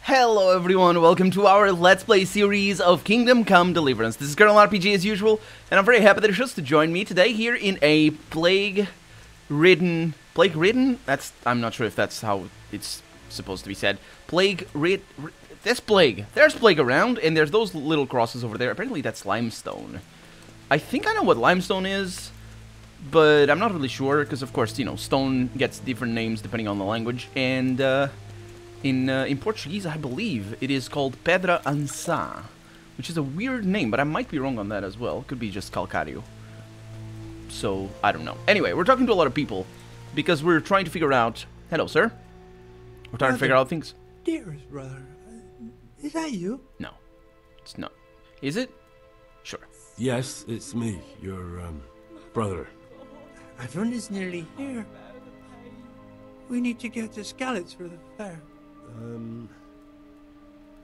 Hello everyone, welcome to our Let's Play series of Kingdom Come Deliverance. This is Canon RPG as usual, and I'm very happy that you're just to join me today here in a plague-ridden... Plague-ridden? I'm not sure if that's how it's supposed to be said. There's plague around, and there's those little crosses over there. Apparently that's limestone. I think I know what limestone is, but I'm not really sure, because of course, you know, stone gets different names depending on the language, and in Portuguese, I believe, it is called Pedra Ansá, which is a weird name, but I might be wrong on that as well. It could be just calcário. So, I don't know. Anyway, we're talking to a lot of people, because we're trying to figure out... Hello, sir. We're trying to figure out things. Dearest brother, is that you? No, it's not. Is it? Sure. Yes, it's me, your, brother. Everyone is nearly here. We need to get to Skalitz for the fair.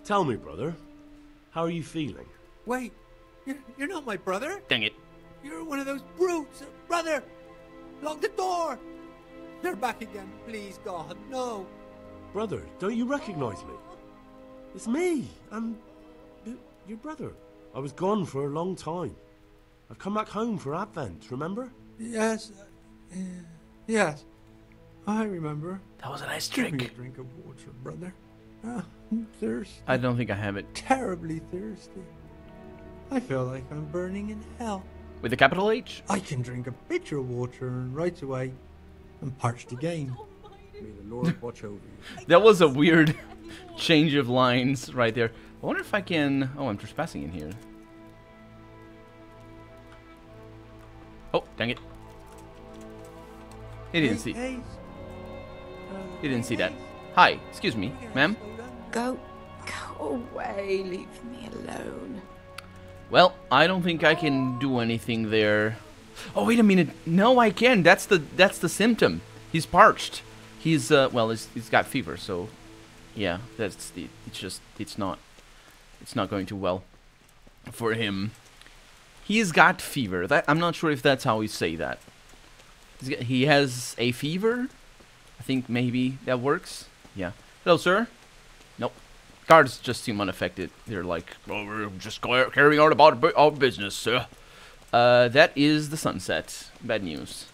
Tell me, brother, how are you feeling? Wait, you're not my brother? Dang it. You're one of those brutes. Brother, lock the door. They're back again. Please, God, no. Brother, don't you recognize me? It's me. I'm your brother. I was gone for a long time. I've come back home for Advent, remember? Yes, yes, I remember. That was a nice Give me a trick. drink of water, brother. I'm thirsty. I don't think I have it. Terribly thirsty. I feel like I'm burning in hell. With a capital H? I can drink a pitcher of water and right away I'm parched again. May the Lord watch over you. That was a weird change of lines right there. I wonder if I can... Oh, I'm trespassing in here. Oh, dang it. He didn't see... He didn't see that. Hi, excuse me, ma'am. Go away, leave me alone. Well, I don't think I can do anything there. Oh, wait a minute. No, I can. That's the symptom. He's parched. He's well, he's got fever, so yeah, it's not going too well for him. He's got fever. I'm not sure if that's how we say that. He has a fever? I think maybe that works. Yeah. Hello, sir. Nope. Guards just seem unaffected. They're like, well, we're just carrying on about our business, sir. That is the sunset. Bad news.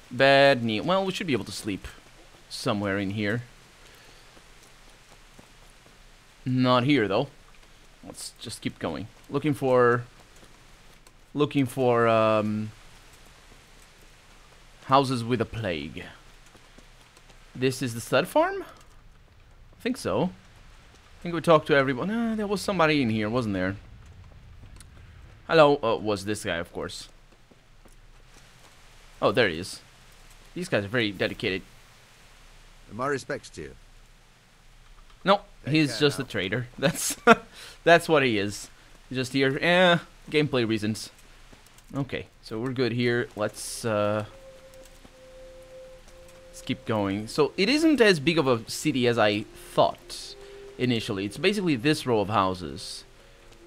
Bad news. Well, we should be able to sleep somewhere in here. Not here, though. Let's just keep going. Looking for houses with a plague. This is the stud farm? I think so. I think we talked to everyone. There was somebody in here, wasn't there? Hello. Was this guy, of course. Oh, there he is. These guys are very dedicated. My respects to you. No, he's just a trader. That's that's what he is. He's just here. Gameplay reasons. Okay, so we're good here. Let's keep going. So it isn't as big of a city as I thought initially. It's basically this row of houses,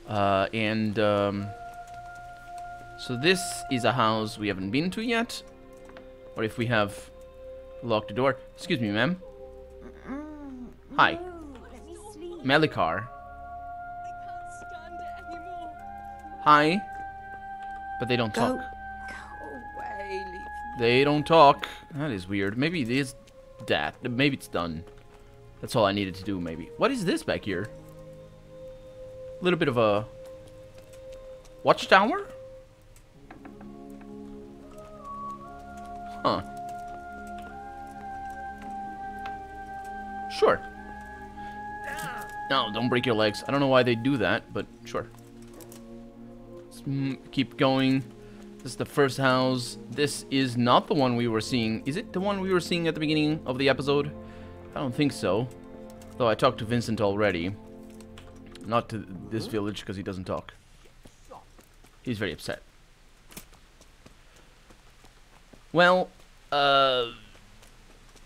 so this is a house we haven't been to yet, or if we have locked the door. Excuse me, ma'am. Hi. Melikar. Hi. But they don't talk. Go away, leave me. They don't talk. That is weird. Maybe it is that. Maybe it's done. That's all I needed to do, maybe. What is this back here? A little bit of a watchtower? Huh. Sure. No, don't break your legs. I don't know why they do that, but sure. Let's keep going. This is the first house. This is not the one we were seeing. Is it the one we were seeing at the beginning of the episode? I don't think so. Though I talked to Vincent already. Not to this village, because he doesn't talk. He's very upset. Well,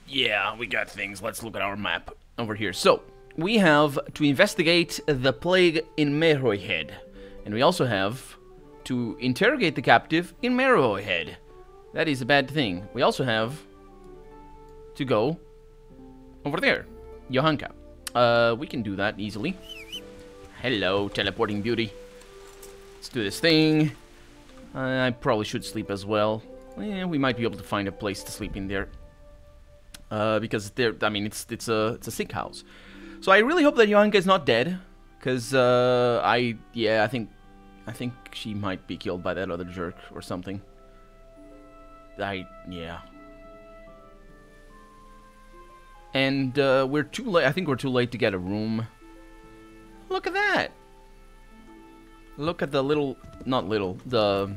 yeah, we got things. Let's look at our map over here. So, we have to investigate the plague in Meroihead. And we also have to interrogate the captive in Meroihead. That is a bad thing. We also have to go over there, Johanka. We can do that easily. Hello, teleporting beauty. Let's do this thing. I probably should sleep as well. Yeah, we might be able to find a place to sleep in there. Because there, I mean, it's a sick house. So I really hope that Johanka is not dead, because I think she might be killed by that other jerk or something. Yeah. And we're too late. I think we're too late to get a room. Look at that. Look at the little, not little, the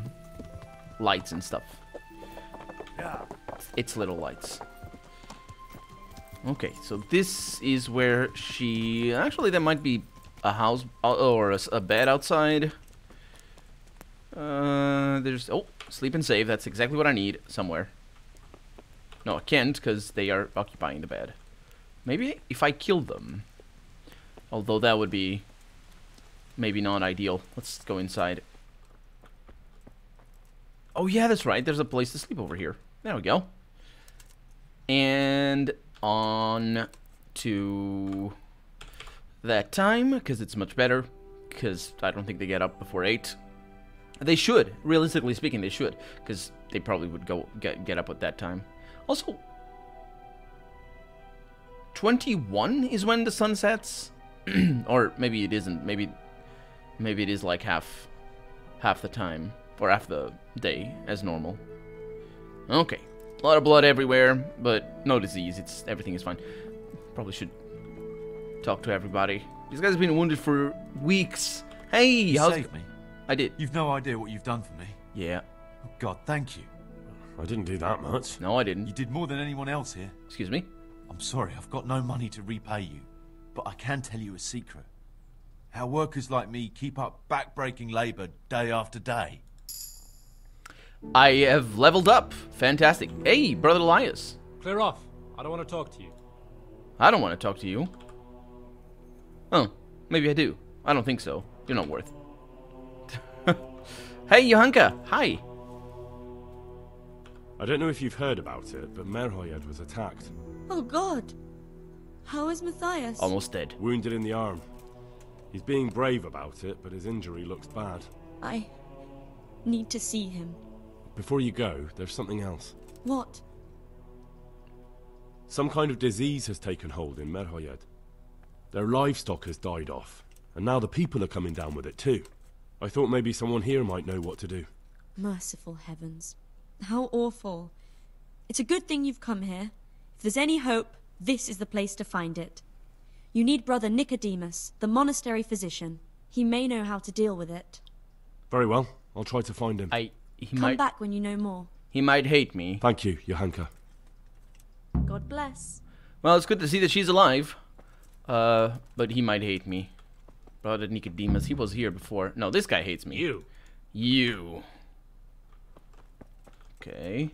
lights and stuff. It's little lights. Okay, so this is where she... Actually, there might be a house or a bed outside. There's... Oh, sleep and save. That's exactly what I need somewhere. No, I can't because they are occupying the bed. Maybe if I kill them. Although that would be maybe not ideal. Let's go inside. Oh yeah, that's right. There's a place to sleep over here. There we go. And on to that time, because it's much better. Because I don't think they get up before 8. They should. Realistically speaking, they should. Because they probably would go get up at that time. Also, 21 is when the sun sets, or maybe it isn't. Maybe it is like half the time, or half the day as normal. Okay, a lot of blood everywhere, but no disease. Everything is fine. Probably should talk to everybody. These guys have been wounded for weeks. Hey, you saved me. I did. You've no idea what you've done for me. Yeah. Oh God, thank you. I didn't do that much. No, I didn't. You did more than anyone else here. Excuse me? I'm sorry, I've got no money to repay you. But I can tell you a secret. How workers like me keep up back-breaking labour day after day. I have leveled up. Fantastic. Hey, Brother Elias. Clear off. I don't want to talk to you. I don't want to talk to you. Oh, maybe I do. I don't think so. You're not worth. Hey, Johanka. Hi. I don't know if you've heard about it, but Merhoyed was attacked. Oh God! How is Matthias? Almost dead. Wounded in the arm. He's being brave about it, but his injury looks bad. I need to see him. Before you go, there's something else. What? Some kind of disease has taken hold in Merhoyed. Their livestock has died off, and now the people are coming down with it too. I thought maybe someone here might know what to do. Merciful heavens. How awful. It's a good thing you've come here. If there's any hope, this is the place to find it. You need Brother Nicodemus, the monastery physician. He may know how to deal with it. Very well. I'll try to find him. Come back when you know more. He might hate me. Thank you, Johanka. God bless. Well, it's good to see that she's alive. But he might hate me. Brother Nicodemus, he was here before. No, this guy hates me. You. Okay.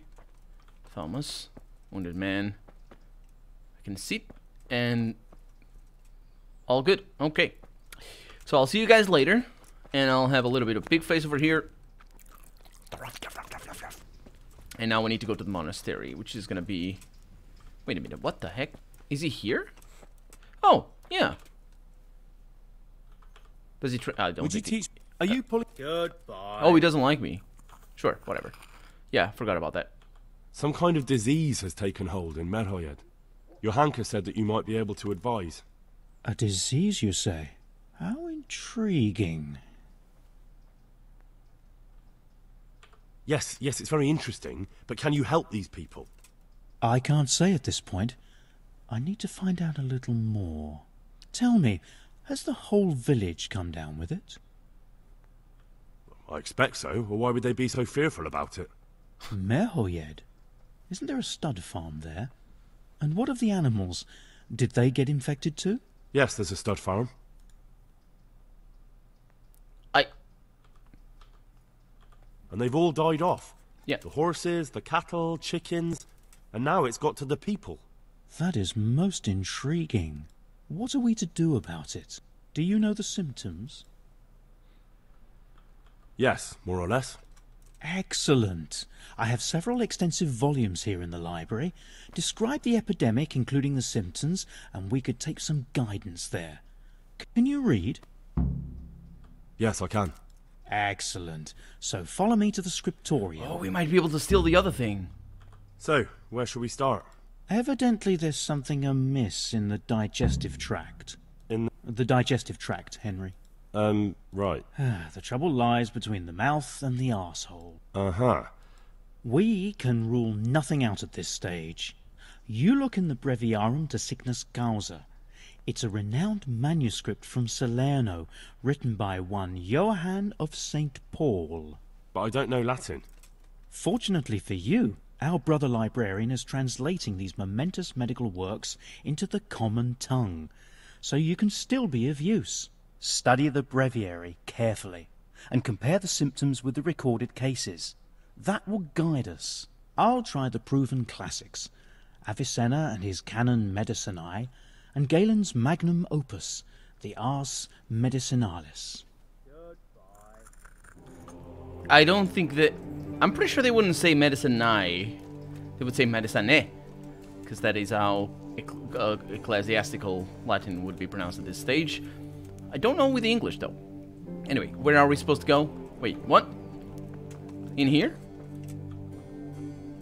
Thomas. Wounded man. I can sit. And... all good. Okay. So I'll see you guys later. And I'll have a little bit of big face over here. And now we need to go to the monastery, which is gonna be... Wait a minute, what the heck? Is he here? Oh, yeah. Does he I don't Would you think teach... Are you pulling... Goodbye. Oh, he doesn't like me. Sure, whatever. Yeah, forgot about that. Some kind of disease has taken hold in Merhoyed. Johanka said that you might be able to advise. A disease, you say? How intriguing. Yes, it's very interesting, but can you help these people? I can't say at this point. I need to find out a little more. Tell me, has the whole village come down with it? I expect so, or why would they be so fearful about it? Merhoyed? Isn't there a stud farm there? And what of the animals? Did they get infected too? Yes, there's a stud farm. And they've all died off. Yeah. The horses, the cattle, chickens, and now it's got to the people. That is most intriguing. What are we to do about it? Do you know the symptoms? Yes, more or less. Excellent. I have several extensive volumes here in the library. Describe the epidemic, including the symptoms, and we could take some guidance there. Can you read? Yes, I can. Excellent. So follow me to the scriptorium. Oh, we might be able to steal the other thing. So, where shall we start? Evidently there's something amiss in the digestive tract. The digestive tract, Henry. Right. The trouble lies between the mouth and the arsehole. Uh-huh. We can rule nothing out at this stage. You look in the Breviarum de Sickness Causa. It's a renowned manuscript from Salerno, written by one Johann of St. Paul. But I don't know Latin. Fortunately for you, our brother librarian is translating these momentous medical works into the common tongue, so you can still be of use. Study the breviary carefully, and compare the symptoms with the recorded cases. That will guide us. I'll try the proven classics, Avicenna and his Canon Medicinae, and Galen's magnum opus, the Ars Medicinalis. I don't think that... I'm pretty sure they wouldn't say Medicinae. They would say Medicinae, because that is how ecclesiastical Latin would be pronounced at this stage. I don't know with the English, though. Anyway, where are we supposed to go? Wait, what? In here?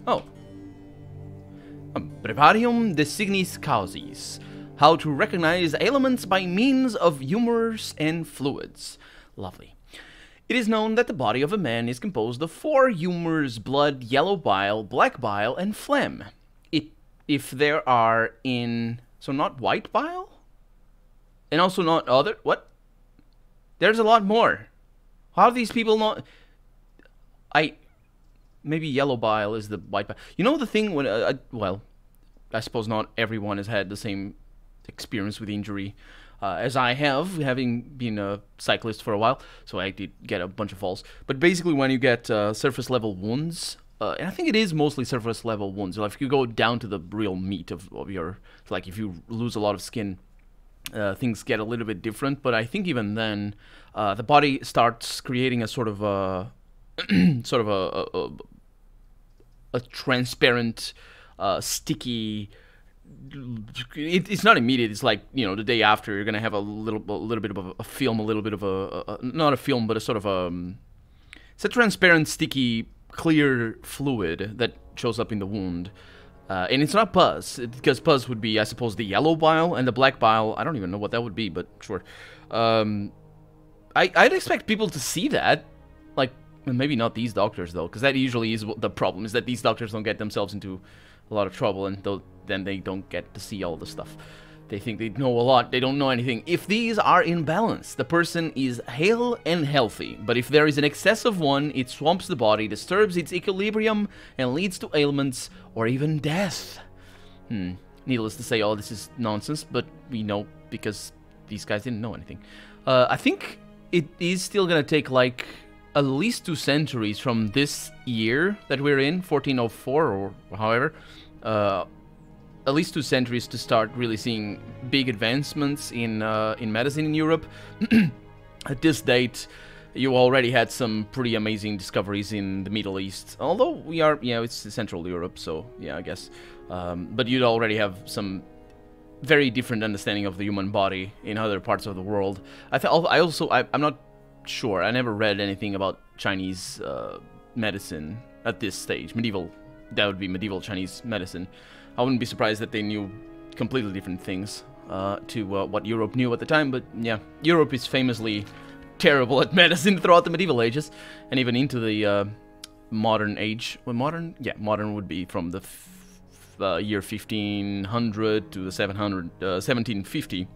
Oh. Breviarium de Signis Causis. How to recognize ailments by means of humors and fluids. Lovely. It is known that the body of a man is composed of 4 humors: blood, yellow bile, black bile, and phlegm. If there are in... So not white bile? And also not other... What? There's a lot more. How do these people not... Maybe yellow bile is the white bile. You know the thing when... well, I suppose not everyone has had the same experience with injury as I have, having been a cyclist for a while, so I did get a bunch of falls. But basically when you get surface level wounds, and I think it is mostly surface level wounds, like if you go down to the real meat of your, like if you lose a lot of skin, things get a little bit different. But I think even then, the body starts creating a sort of a transparent, sticky. It's not immediate. It's like, you know, the day after you're gonna have a little bit of a film, a little bit of a not a film, but a sort of it's a transparent, sticky, clear fluid that shows up in the wound, and it's not pus, because pus would be, I suppose, the yellow bile, and the black bile, I don't even know what that would be, but sure. I'd expect people to see that, like, maybe not these doctors though, because that usually is the problem, is that these doctors don't get themselves into a lot of trouble, and then they don't get to see all the stuff. They think they know a lot, they don't know anything. If these are in balance, the person is hale and healthy. But if there is an excess of one, it swamps the body, disturbs its equilibrium, and leads to ailments or even death. Needless to say, all this is nonsense, but we know because these guys didn't know anything. I think it is still gonna take like at least 2 centuries from this year that we're in, 1404 or however, at least 2 centuries to start really seeing big advancements in medicine in Europe. At this date, you already had some pretty amazing discoveries in the Middle East. Although we are, it's Central Europe, so yeah, I guess. But you'd already have some very different understanding of the human body in other parts of the world. I'm not sure. I never read anything about Chinese medicine at this stage. That would be medieval Chinese medicine. I wouldn't be surprised that they knew completely different things to what Europe knew at the time. But yeah, Europe is famously terrible at medicine throughout the medieval ages, and even into the modern age. Well, modern would be from the year 1500 to the 1750.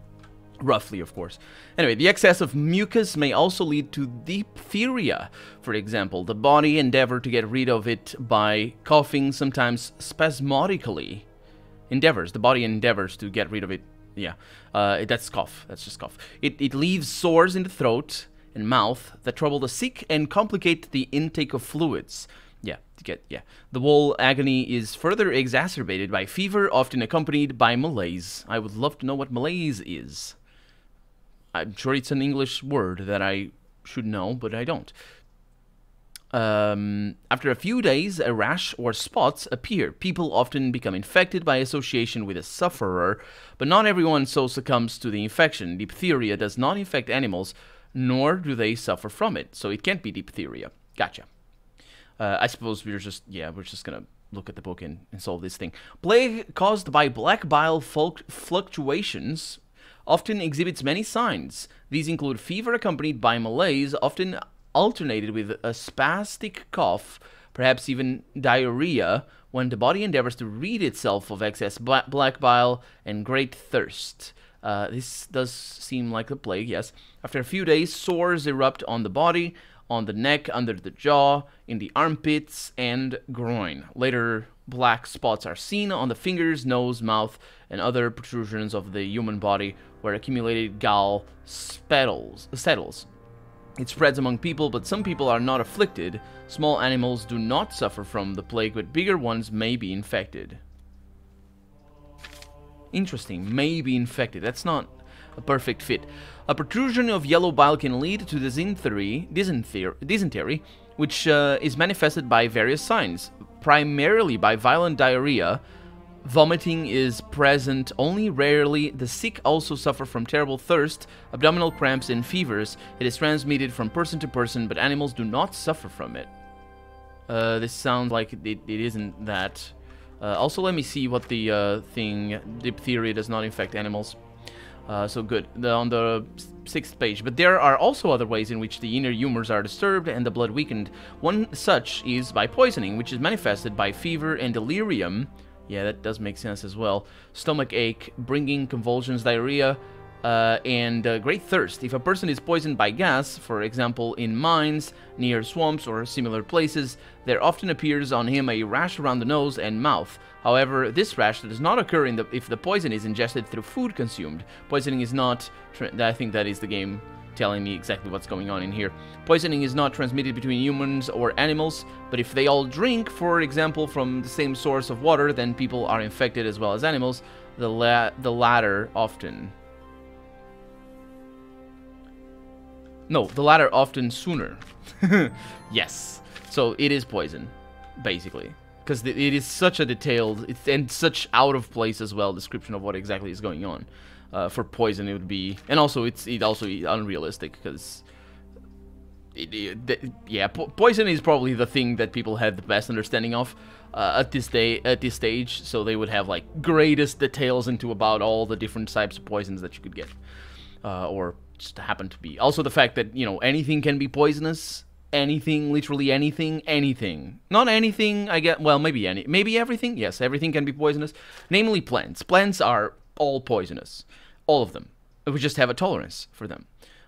Roughly, of course. Anyway, the excess of mucus may also lead to diphtheria. For example, the body endeavors to get rid of it by coughing, sometimes spasmodically. The body endeavors to get rid of it. Yeah, that's cough. That's just cough. It leaves sores in the throat and mouth that trouble the sick and complicate the intake of fluids. The whole agony is further exacerbated by fever, often accompanied by malaise. I would love to know what malaise is. I'm sure it's an English word that I should know, but I don't. After a few days, a rash or spots appear. People often become infected by association with a sufferer, but not everyone so succumbs to the infection. Diphtheria does not infect animals, nor do they suffer from it, so it can't be diphtheria. Gotcha. I suppose we're just gonna look at the book and solve this thing. Plague caused by black bile fluctuations often exhibits many signs. These include fever accompanied by malaise, often alternated with a spastic cough, perhaps even diarrhea, when the body endeavors to rid itself of excess black bile, and great thirst. This does seem like the plague, yes. After a few days, sores erupt on the body, on the neck, under the jaw, in the armpits, and groin. Later, black spots are seen on the fingers, nose, mouth, and other protrusions of the human body where accumulated gall settles. It spreads among people, but some people are not afflicted. Small animals do not suffer from the plague, but bigger ones may be infected. Interesting, may be infected. That's not a perfect fit. A protrusion of yellow bile can lead to dysentery, which is manifested by various signs, primarily by violent diarrhea. Vomiting is present only rarely. The sick also suffer from terrible thirst, abdominal cramps, and fevers. It is transmitted from person to person, but animals do not suffer from it. This sounds like it isn't that. Also, let me see what the thing... Diphtheria does not infect animals. So good. On the 6th page. But there are also other ways in which the inner humors are disturbed and the blood weakened. One such is by poisoning, which is manifested by fever and delirium. Yeah, that does make sense as well. Stomach ache, bringing convulsions, diarrhea, and great thirst. If a person is poisoned by gas, for example in mines, near swamps or similar places, there often appears on him a rash around the nose and mouth. However, this rash does not occur if the poison is ingested through food consumed. Poisoning is not... I think that is the game telling me exactly what's going on in here. Poisoning is not transmitted between humans or animals, but if they all drink, for example, from the same source of water, then people are infected as well as animals. The latter often... No, the latter often sooner. Yes. So it is poison, basically. Because it is such a detailed and such out of place as well description of what exactly is going on. For poison, it would be, and also it's also unrealistic because, poison is probably the thing that people have the best understanding of at this stage. So they would have like greatest details into about all the different types of poisons that you could get, or just happen to be. Also the fact that anything can be poisonous. Anything, literally anything. Not anything, I get, well, maybe everything. Yes, everything can be poisonous. Namely plants. Plants are all poisonous. All of them. We just have a tolerance for them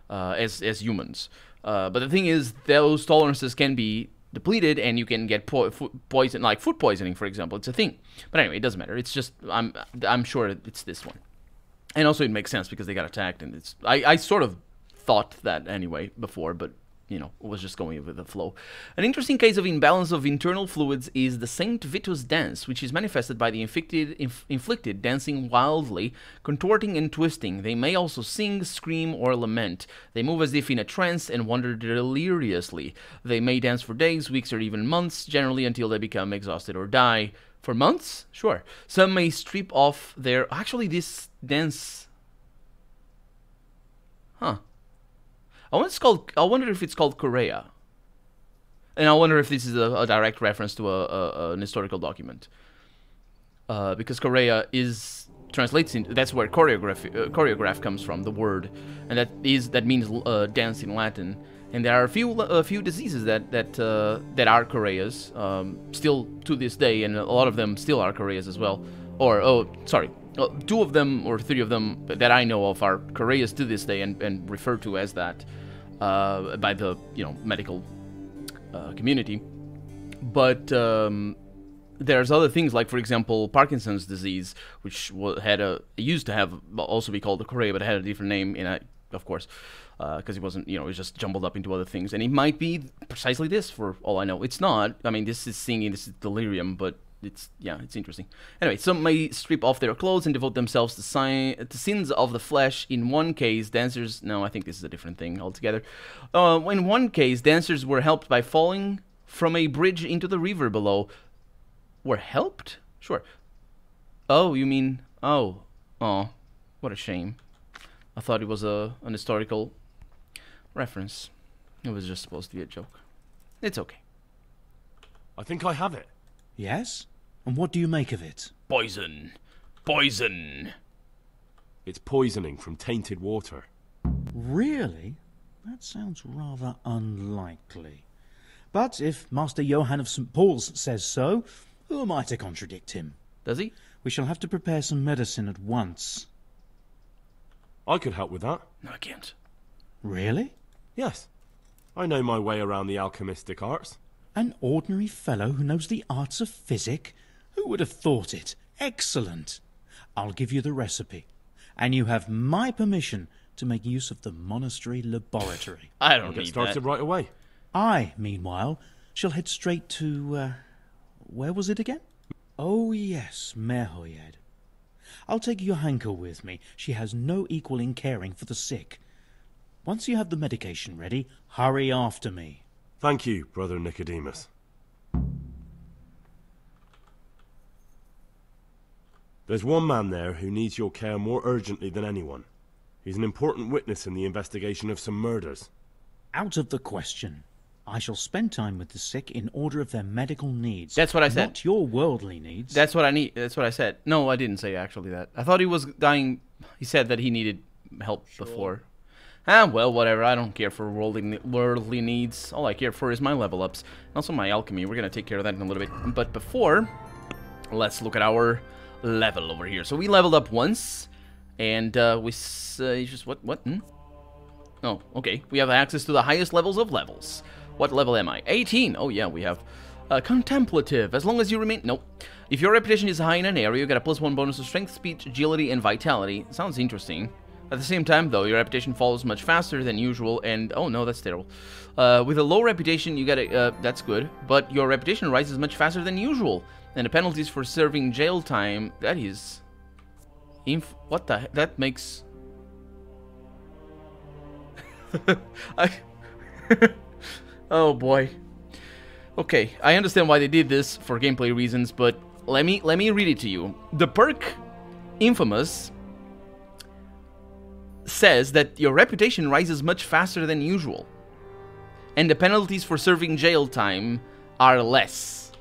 as humans. But the thing is, those tolerances can be depleted and you can get poison, like food poisoning, for example. It's a thing. But anyway, it doesn't matter. It's just, I'm sure it's this one. And also it makes sense because they got attacked and it's, I sort of thought that anyway before, but it was just going with the flow. An interesting case of imbalance of internal fluids is the Saint Vitus dance, which is manifested by the inflicted dancing wildly, contorting and twisting. They may also sing, scream, or lament. They move as if in a trance and wander deliriously. They may dance for days, weeks, or even months, generally until they become exhausted or die. For months? Sure. Some may strip off their... Actually, this dance... Huh. I wonder if it's called Korea. And I wonder if this is a direct reference to an historical document. Because Korea translates into... That's where choreograph comes from, the word. And that means dance in Latin. And there are a few diseases that are choreas, still to this day, and a lot of them still are choreas as well. Two of them or three of them that I know of are choreas to this day and referred to as that by the medical community. But there's other things like, for example, Parkinson's disease, which used to have also be called the chorea, but it had a different name, of course. Because it wasn't, it was just jumbled up into other things. And it might be precisely this, for all I know. It's not. I mean, this is singing, this is delirium, but it's interesting. Anyway, some may strip off their clothes and devote themselves to sins of the flesh. In one case, dancers... No, I think this is a different thing altogether. In one case, dancers were helped by falling from a bridge into the river below. Were helped? Sure. Oh, you mean... Oh. Oh. What a shame. I thought it was an historical reference. It was just supposed to be a joke. It's okay. I think I have it. Yes? And what do you make of it? Poison. Poison. It's poisoning from tainted water. Really? That sounds rather unlikely. But if Master Johann of St. Paul's says so, who am I to contradict him? Does he? We shall have to prepare some medicine at once. I could help with that. No, I can't. Really? Yes. I know my way around the alchemistic arts. An ordinary fellow who knows the arts of physic? Who would have thought it? Excellent. I'll give you the recipe. And you have my permission to make use of the monastery laboratory. I I'll don't get need started that. right away. I, meanwhile, shall head straight to, where was it again? Oh, yes, Merhoyed. I'll take Johanka with me. She has no equal in caring for the sick. Once you have the medication ready, hurry after me. Thank you, Brother Nicodemus. There's one man there who needs your care more urgently than anyone. He's an important witness in the investigation of some murders. Out of the question. I shall spend time with the sick in order of their medical needs. That's what I said. Not your worldly needs. That's what I need. That's what I said. No, I didn't say actually that. I thought he was dying. He said that he needed help before. Ah, well, whatever. I don't care for worldly needs. All I care for is my level ups. And also my alchemy. We're going to take care of that in a little bit. But before, let's look at our level over here. So we leveled up once. And we just... What? Oh, okay. We have access to the highest levels of levels. What level am I? 18. Oh, yeah, we have contemplative. As long as you remain... Nope. If your reputation is high in an area, you get a +1 bonus to strength, speech, agility, and vitality. Sounds interesting. At the same time, though, your reputation falls much faster than usual, and... Oh, no, that's terrible. With a low reputation, you get a... that's good. But your reputation rises much faster than usual. And the penalties for serving jail time... That is... What the heck? That makes... Oh boy. Okay, I understand why they did this for gameplay reasons, but let me read it to you. The perk Infamous says that your reputation rises much faster than usual, and the penalties for serving jail time are less.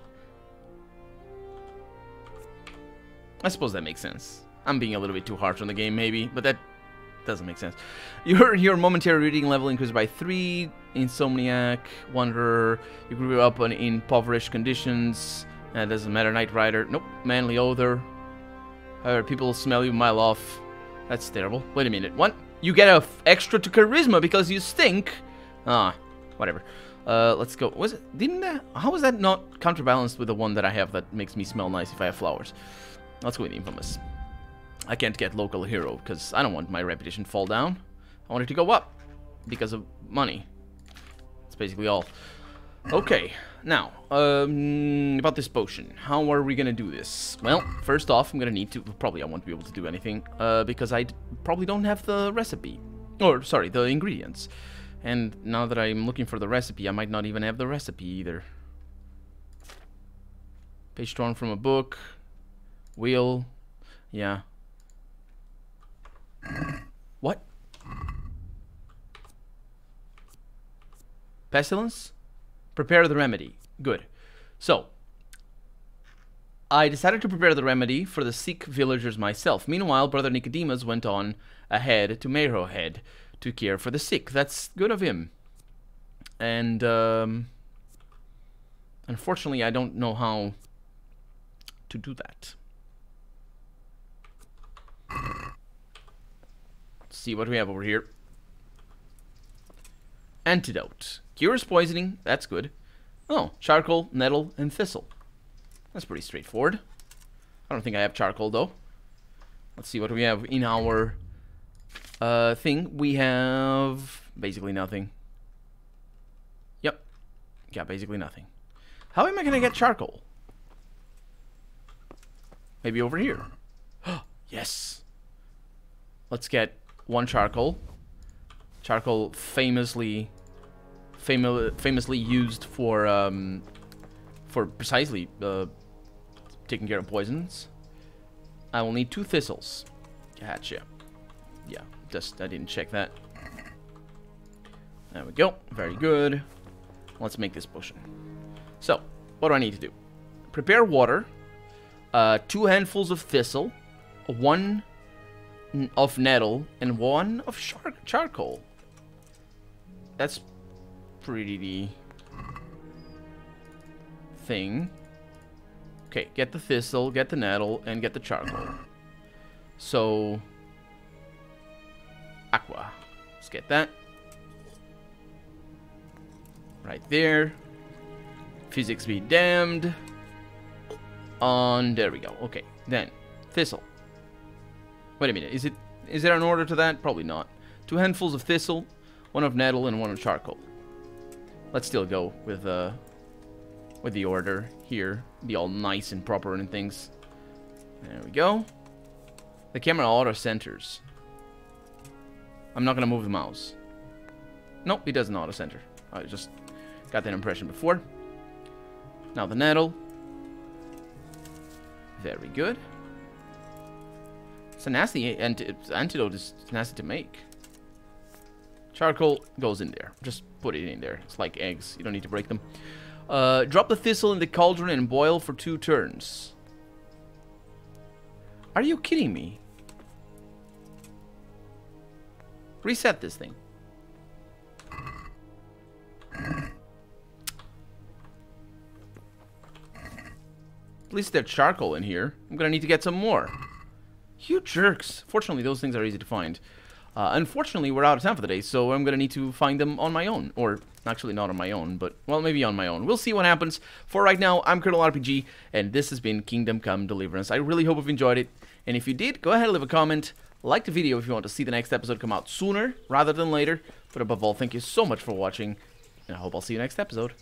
I suppose that makes sense. I'm being a little bit too harsh on the game, maybe, but that doesn't make sense. Your momentary reading level increased by 3. Insomniac, Wanderer. You grew up in impoverished conditions. Doesn't matter. Knight Rider. Nope. Manly Odor. People smell you a mile off. That's terrible. Wait a minute. What? You get a extra to charisma because you stink. Ah, whatever. Let's go. Was it? Didn't that? How was that not counterbalanced with the one that I have that makes me smell nice if I have flowers? Let's go with Infamous. I can't get local hero because I don't want my reputation to fall down. I want it to go up because of money. That's basically all. Okay, now, about this potion. How are we gonna do this? Well, first off, I'm gonna need to... Probably I won't be able to do anything because I probably don't have the recipe. Or, sorry, the ingredients. And now that I'm looking for the recipe, I might not even have the recipe either. Page torn from a book. Wheel. Yeah. What? Pestilence? Prepare the remedy. Good. So, I decided to prepare the remedy for the sick villagers myself. Meanwhile, Brother Nicodemus went on ahead to Merhoyed to care for the sick. That's good of him. And, unfortunately, I don't know how to do that. Let's see what we have over here. Antidote. Cures poisoning. That's good. Oh, charcoal, nettle, and thistle. That's pretty straightforward. I don't think I have charcoal, though. Let's see what we have in our thing. We have basically nothing. Yep. Yeah, basically nothing. How am I going to get charcoal? Maybe over here. Yes. Let's get 1 charcoal. Charcoal famously famously used for precisely taking care of poisons. I will need 2 thistles. Gotcha. Yeah, just I didn't check that. There we go. Very good. Let's make this potion. So, what do I need to do? Prepare water, 2 handfuls of thistle, 1 of nettle, and 1 of charcoal. That's pretty thing. Okay, get the thistle, get the nettle, and get the charcoal. So, aqua. Let's get that. Right there. Physics be damned. There we go. Okay, then thistle. Wait a minute. Is there an order to that? Probably not. 2 handfuls of thistle, 1 of nettle, and 1 of charcoal. Let's still go with the order here. Be all nice and proper and things. There we go. The camera auto centers. I'm not gonna move the mouse. Nope, it doesn't auto center. I just got that impression before. Now the nettle. Very good. It's a nasty antidote. Is nasty to make. Charcoal goes in there. Just put it in there. It's like eggs. You don't need to break them. Drop the thistle in the cauldron and boil for 2 turns. Are you kidding me? Reset this thing. At least there's charcoal in here. I'm gonna need to get some more. You jerks. Fortunately, those things are easy to find. Unfortunately, we're out of time for the day, so I'm gonna need to find them on my own. Or, actually not on my own, but, well, maybe on my own. We'll see what happens. For right now, I'm Colonel RPG, and this has been Kingdom Come Deliverance. I really hope you've enjoyed it, and if you did, go ahead and leave a comment. Like the video if you want to see the next episode come out sooner rather than later. But above all, thank you so much for watching, and I hope I'll see you next episode.